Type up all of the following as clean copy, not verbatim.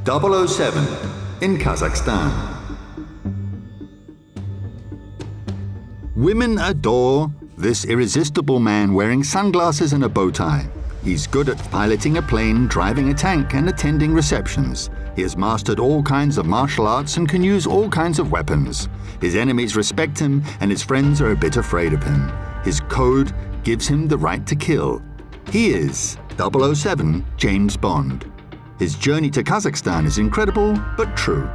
.007 in Kazakhstan. Women adore this irresistible man wearing sunglasses and a bow tie. He's good at piloting a plane, driving a tank, and attending receptions. He has mastered all kinds of martial arts and can use all kinds of weapons. His enemies respect him, and his friends are a bit afraid of him. His code gives him the right to kill. He is 007 James Bond. His journey to Kazakhstan is incredible, but true.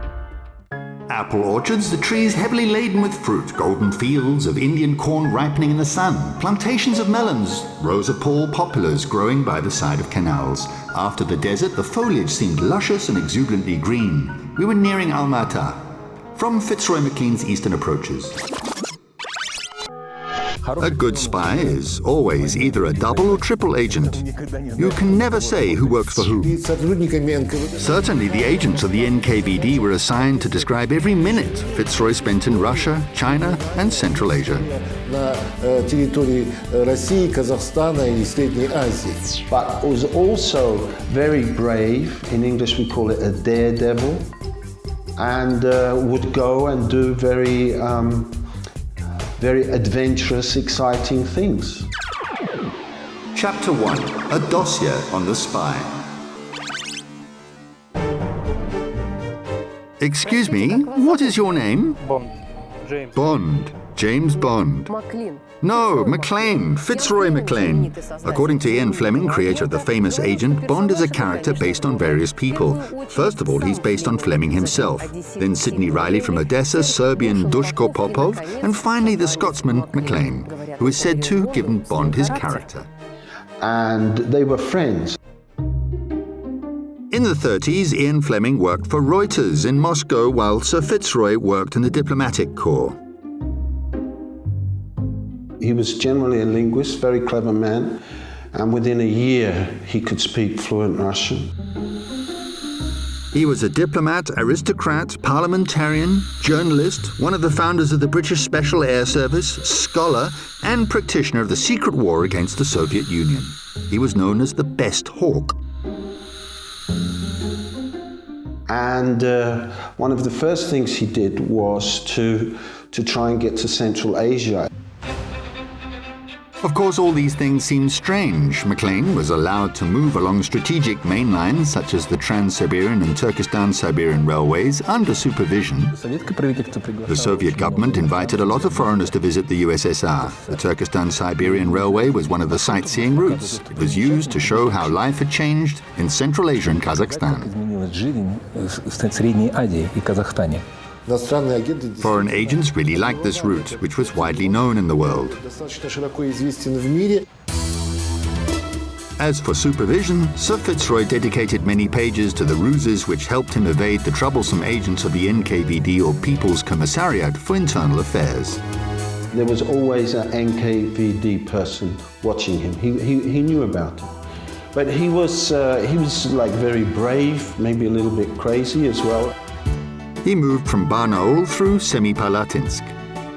Apple orchards, the trees heavily laden with fruit, golden fields of Indian corn ripening in the sun, plantations of melons, rows of tall poplars growing by the side of canals. After the desert, the foliage seemed luscious and exuberantly green. We were nearing Almaty, from Fitzroy Maclean's Eastern Approaches. A good spy is always either a double or triple agent. You can never say who works for who. Certainly the agents of the NKVD were assigned to describe every minute Fitzroy spent in Russia, China, and Central Asia. But was also very brave. In English we call it a daredevil, and would go and do very adventurous, exciting things. Chapter 1. A dossier on the spy. Excuse me, what is your name? Bond. James. Bond. James Bond. Maclean. No, Maclean. Fitzroy Maclean. According to Ian Fleming, creator of the famous Agent, Bond is a character based on various people. First of all, he's based on Fleming himself. Then Sidney Riley from Odessa, Serbian Duško Popov, and finally the Scotsman Maclean, who is said to have given Bond his character. And they were friends. In the 30s, Ian Fleming worked for Reuters in Moscow while Sir Fitzroy worked in the diplomatic corps. He was generally a linguist, very clever man, and within a year he could speak fluent Russian. He was a diplomat, aristocrat, parliamentarian, journalist, one of the founders of the British Special Air Service, scholar, and practitioner of the secret war against the Soviet Union. He was known as the best hawk. And one of the first things he did was to try and get to Central Asia. Of course, all these things seem strange. Maclean was allowed to move along strategic main lines such as the Trans-Siberian and Turkestan-Siberian railways under supervision. The Soviet government invited a lot of foreigners to visit the USSR. The Turkestan-Siberian Railway was one of the sightseeing routes. It was used to show how life had changed in Central Asia and Kazakhstan. Foreign agents really liked this route, which was widely known in the world. As for supervision, Sir Fitzroy dedicated many pages to the ruses which helped him evade the troublesome agents of the NKVD or People's Commissariat for Internal Affairs. There was always an NKVD person watching him. He knew about it. But he was like very brave, maybe a little bit crazy as well. He moved from Barnaul through Semipalatinsk.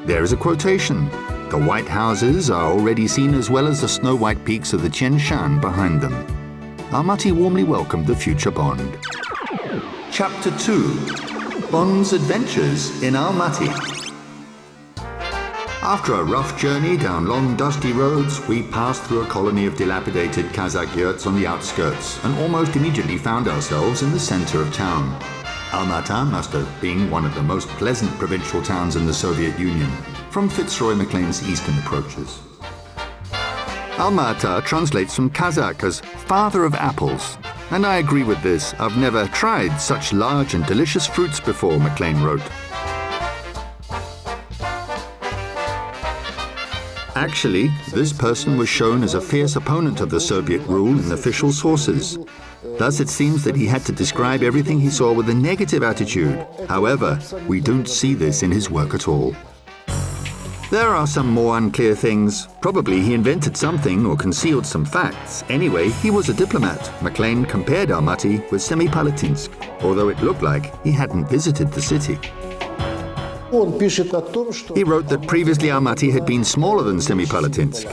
There is a quotation. The white houses are already seen as well as the snow-white peaks of the Tian Shan behind them. Almaty warmly welcomed the future Bond. Chapter 2. Bond's Adventures in Almaty. After a rough journey down long, dusty roads, we passed through a colony of dilapidated Kazakh yurts on the outskirts and almost immediately found ourselves in the center of town. Almaty must have been one of the most pleasant provincial towns in the Soviet Union, from Fitzroy Maclean's Eastern Approaches. Almaty translates from Kazakh as father of apples, and I agree with this. I've never tried such large and delicious fruits before, Maclean wrote. Actually, this person was shown as a fierce opponent of the Soviet rule in official sources. Thus, it seems that he had to describe everything he saw with a negative attitude. However, we don't see this in his work at all. There are some more unclear things. Probably he invented something or concealed some facts. Anyway, he was a diplomat. Maclean compared Almaty with Semipalatinsk, although it looked like he hadn't visited the city. He wrote that previously Almaty had been smaller than Semipalatinsk.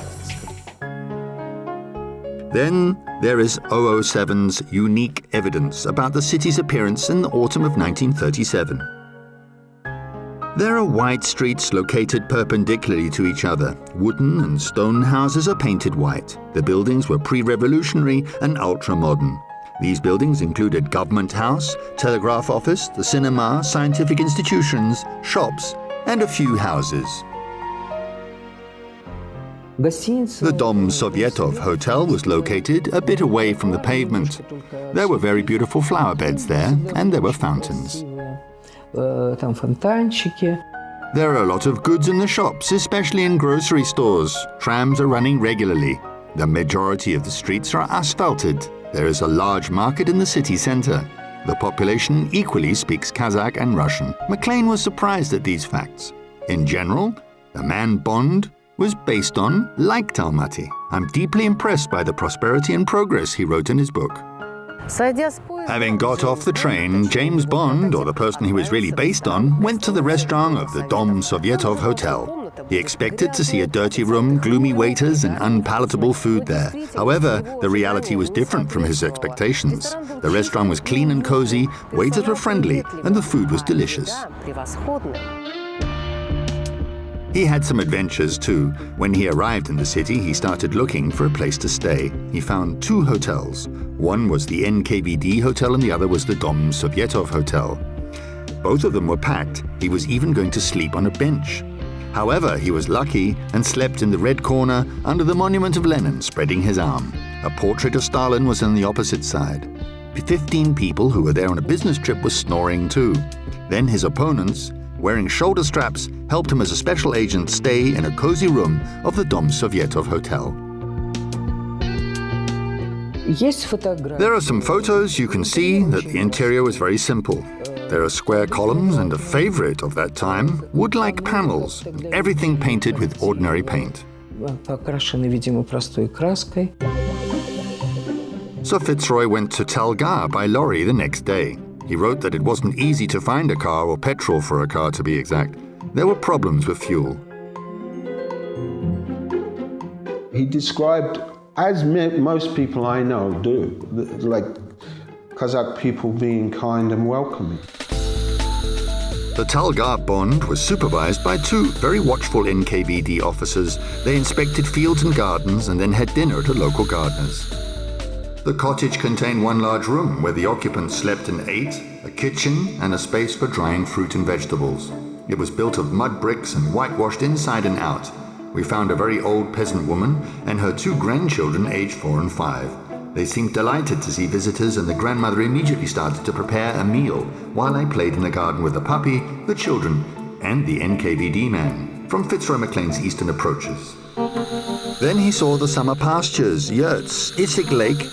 Then there is 007's unique evidence about the city's appearance in the autumn of 1937. There are wide streets located perpendicularly to each other. Wooden and stone houses are painted white. The buildings were pre-revolutionary and ultra-modern. These buildings included Government House, Telegraph Office, the cinema, scientific institutions, shops, and a few houses. The Dom Sovietov Hotel was located a bit away from the pavement. There were very beautiful flower beds there, and there were fountains. There are a lot of goods in the shops, especially in grocery stores. Trams are running regularly. The majority of the streets are asphalted. There is a large market in the city center. The population equally speaks Kazakh and Russian. Maclean was surprised at these facts. In general, the man Bond was based on liked Almaty. I'm deeply impressed by the prosperity and progress, he wrote in his book. Having got off the train, James Bond, or the person he was really based on, went to the restaurant of the Dom Sovietov Hotel. He expected to see a dirty room, gloomy waiters, and unpalatable food there. However, the reality was different from his expectations. The restaurant was clean and cozy, waiters were friendly, and the food was delicious. He had some adventures too. When he arrived in the city, he started looking for a place to stay. He found two hotels. One was the NKVD hotel and the other was the Dom Sovietov hotel. Both of them were packed. He was even going to sleep on a bench. However, he was lucky and slept in the red corner under the monument of Lenin, spreading his arm. A portrait of Stalin was on the opposite side. 15 people who were there on a business trip were snoring too. Then his opponents, wearing shoulder straps, helped him as a special agent stay in a cozy room of the Dom Sovietov hotel. There are some photos. You can see that the interior was very simple. There are square columns and a favorite of that time, wood-like panels, and everything painted with ordinary paint. Sir Fitzroy went to Talgar by lorry the next day. He wrote that it wasn't easy to find a car, or petrol for a car to be exact. There were problems with fuel. He described, as most people I know do, like Kazakh people being kind and welcoming. The Talgar Bond was supervised by two very watchful NKVD officers. They inspected fields and gardens and then had dinner at a local gardener's. The cottage contained one large room where the occupants slept and ate, a kitchen and a space for drying fruit and vegetables. It was built of mud bricks and whitewashed inside and out. We found a very old peasant woman and her two grandchildren aged 4 and 5. They seemed delighted to see visitors, and the grandmother immediately started to prepare a meal while I played in the garden with the puppy, the children, and the NKVD man from Fitzroy Maclean's eastern approaches. Then he saw the summer pastures, yurts, Issyk Lake,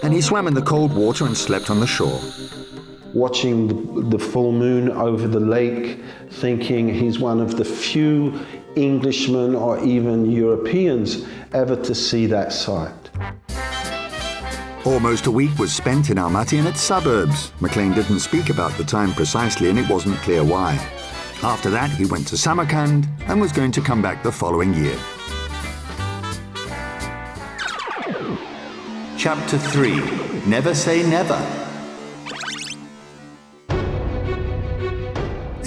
and he swam in the cold water and slept on the shore. Watching the full moon over the lake, thinking he's one of the few Englishmen or even Europeans ever to see that sight. Almost a week was spent in Almaty and its suburbs. Maclean didn't speak about the time precisely, and it wasn't clear why. After that, he went to Samarkand and was going to come back the following year. Chapter 3. Never Say Never.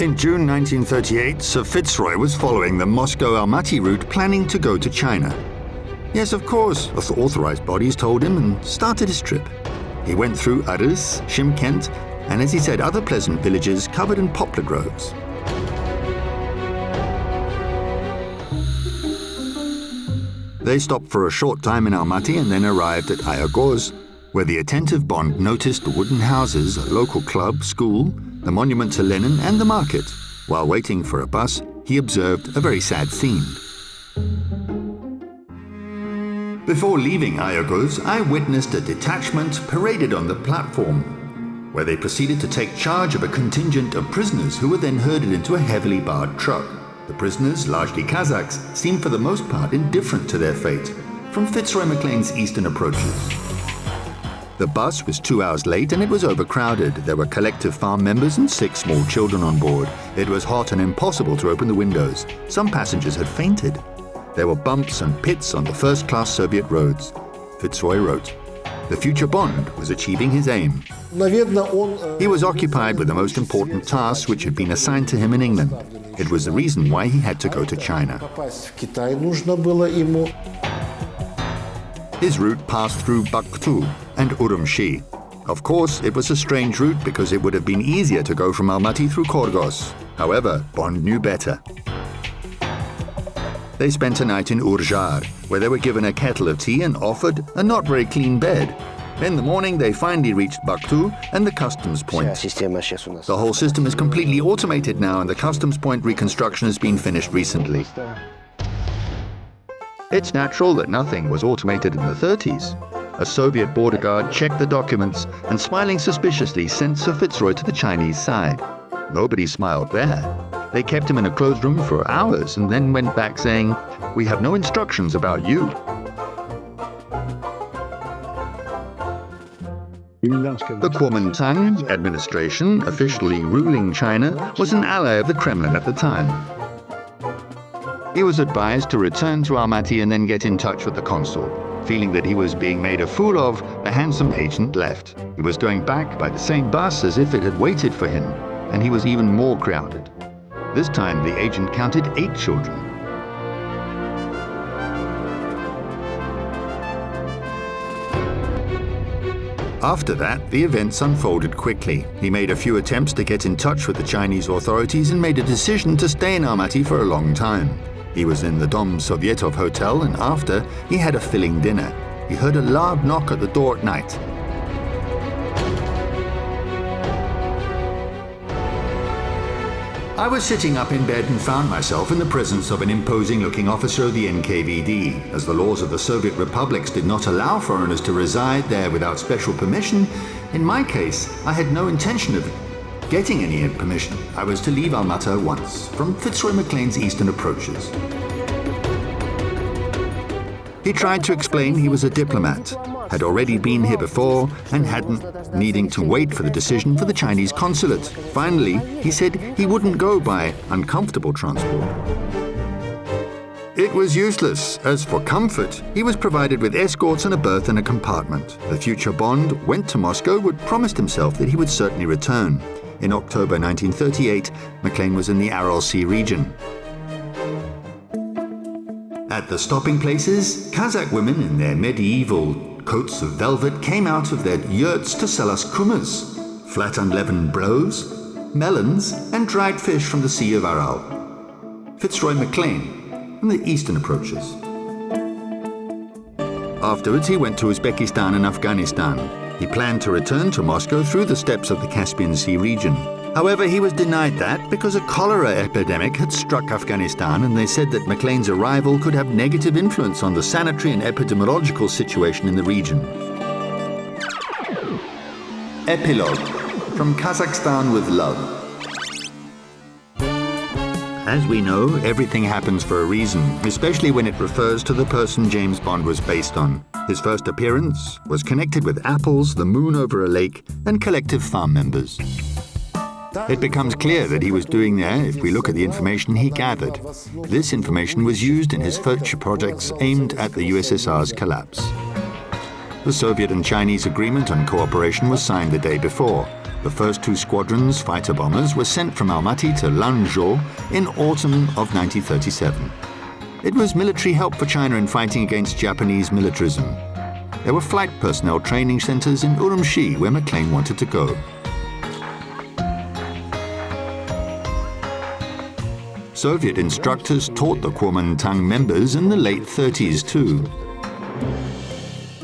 In June 1938, Sir Fitzroy was following the Moscow-Almaty route, planning to go to China. Yes, of course, authorized bodies told him, and started his trip. He went through Arus, Shymkent, and as he said, other pleasant villages covered in poplar groves. They stopped for a short time in Almaty and then arrived at Ayagos, where the attentive Bond noticed the wooden houses, a local club, school, the monument to Lenin, and the market. While waiting for a bus, he observed a very sad scene. Before leaving Ayagos, I witnessed a detachment paraded on the platform, where they proceeded to take charge of a contingent of prisoners who were then herded into a heavily barred truck. The prisoners, largely Kazakhs, seemed for the most part indifferent to their fate, from Fitzroy Maclean's eastern approaches. The bus was 2 hours late and it was overcrowded. There were collective farm members and 6 small children on board. It was hot and impossible to open the windows. Some passengers had fainted. There were bumps and pits on the first-class Soviet roads. Fitzroy wrote. The future Bond was achieving his aim. He was occupied with the most important tasks which had been assigned to him in England. It was the reason why he had to go to China. His route passed through Bakhtu and Urumqi. Of course, it was a strange route because it would have been easier to go from Almaty through Korgos. However, Bond knew better. They spent a night in Urjar, where they were given a kettle of tea and offered a not very clean bed. In the morning, they finally reached Bakhtu and the customs point. The whole system is completely automated now, and the customs point reconstruction has been finished recently. It's natural that nothing was automated in the 30s. A Soviet border guard checked the documents and, smiling suspiciously, sent Sir Fitzroy to the Chinese side. Nobody smiled there. They kept him in a closed room for hours and then went back saying, "We have no instructions about you." The Kuomintang administration, officially ruling China, was an ally of the Kremlin at the time. He was advised to return to Almaty and then get in touch with the consul. Feeling that he was being made a fool of, the handsome agent left. He was going back by the same bus as if it had waited for him, and he was even more crowded. This time, the agent counted 8 children. After that, the events unfolded quickly. He made a few attempts to get in touch with the Chinese authorities and made a decision to stay in Almaty for a long time. He was in the Dom Sovietov hotel, and after, he had a filling dinner. He heard a loud knock at the door at night. I was sitting up in bed and found myself in the presence of an imposing-looking officer of the NKVD. As the laws of the Soviet republics did not allow foreigners to reside there without special permission, in my case, I had no intention of getting any permission. I was to leave Almaty at once, from Fitzroy Maclean's eastern approaches. He tried to explain he was a diplomat, had already been here before, and hadn't needing to wait for the decision for the Chinese consulate. Finally, he said he wouldn't go by uncomfortable transport. It was useless. As for comfort, he was provided with escorts and a berth in a compartment. The future Bond went to Moscow but promised himself that he would certainly return. In October 1938, Maclean was in the Aral Sea region. At the stopping places, Kazakh women in their medieval coats of velvet came out of their yurts to sell us kumas, flat unleavened blows, melons, and dried fish from the Sea of Aral. Fitzroy Maclean from the eastern approaches. Afterwards, he went to Uzbekistan and Afghanistan. He planned to return to Moscow through the steppes of the Caspian Sea region. However, he was denied that because a cholera epidemic had struck Afghanistan, and they said that Maclean's arrival could have negative influence on the sanitary and epidemiological situation in the region. Epilogue. From Kazakhstan with love. As we know, everything happens for a reason, especially when it refers to the person James Bond was based on. His first appearance was connected with apples, the moon over a lake, and collective farm members. It becomes clear that he was doing there if we look at the information he gathered. This information was used in his future projects aimed at the USSR's collapse. The Soviet and Chinese agreement on cooperation was signed the day before. The first 2 squadrons, fighter bombers, were sent from Almaty to Lanzhou in autumn of 1937. It was military help for China in fighting against Japanese militarism. There were flight personnel training centers in Urumqi, where Maclean wanted to go. Soviet instructors taught the Kuomintang members in the late 30s too.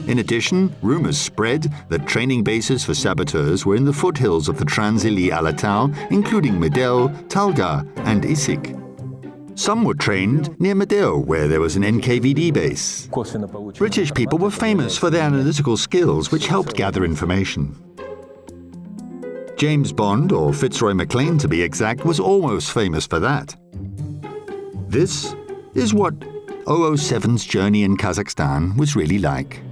In addition, rumors spread that training bases for saboteurs were in the foothills of the Trans-Ili-Alatau, including Medel, Talga, and Issyk. Some were trained near Medel, where there was an NKVD base. British people were famous for their analytical skills, which helped gather information. James Bond, or Fitzroy Maclean to be exact, was almost famous for that. This is what 007's journey in Kazakhstan was really like.